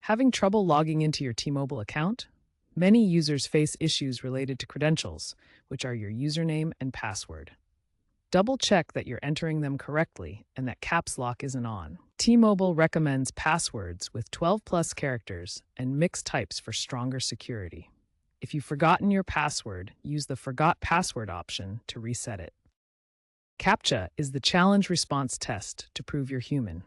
Having trouble logging into your T-Mobile account? Many users face issues related to credentials, which are your username and password. Double check that you're entering them correctly and that caps lock isn't on. T-Mobile recommends passwords with 12 plus characters and mixed types for stronger security. If you've forgotten your password, use the Forgot Password option to reset it. Captcha is the challenge response test to prove you're human.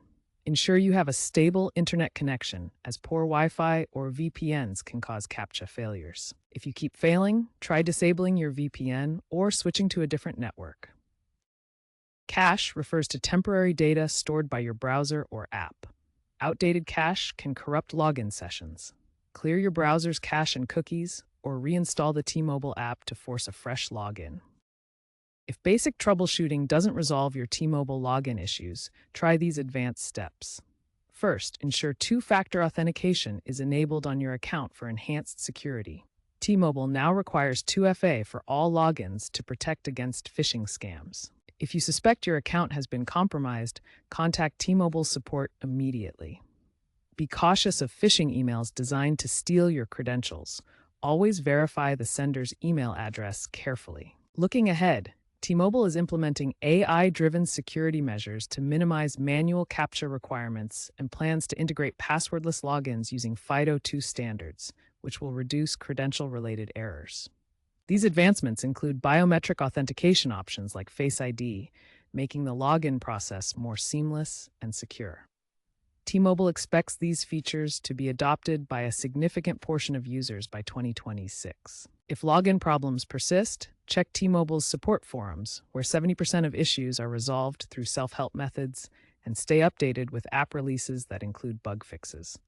Ensure you have a stable internet connection, as poor Wi-Fi or VPNs can cause Captcha failures. If you keep failing, try disabling your VPN or switching to a different network. Cache refers to temporary data stored by your browser or app. Outdated cache can corrupt login sessions. Clear your browser's cache and cookies, or reinstall the T-Mobile app to force a fresh login. If basic troubleshooting doesn't resolve your T-Mobile login issues, try these advanced steps. First, ensure two-factor authentication is enabled on your account for enhanced security. T-Mobile now requires 2FA for all logins to protect against phishing scams. If you suspect your account has been compromised, contact T-Mobile support immediately. Be cautious of phishing emails designed to steal your credentials. Always verify the sender's email address carefully. Looking ahead, T-Mobile is implementing AI-driven security measures to minimize manual Captcha requirements and plans to integrate passwordless logins using FIDO2 standards, which will reduce credential-related errors. These advancements include biometric authentication options like Face ID, making the login process more seamless and secure. T-Mobile expects these features to be adopted by a significant portion of users by 2026. If login problems persist, check T-Mobile's support forums, where 70% of issues are resolved through self-help methods, and stay updated with app releases that include bug fixes.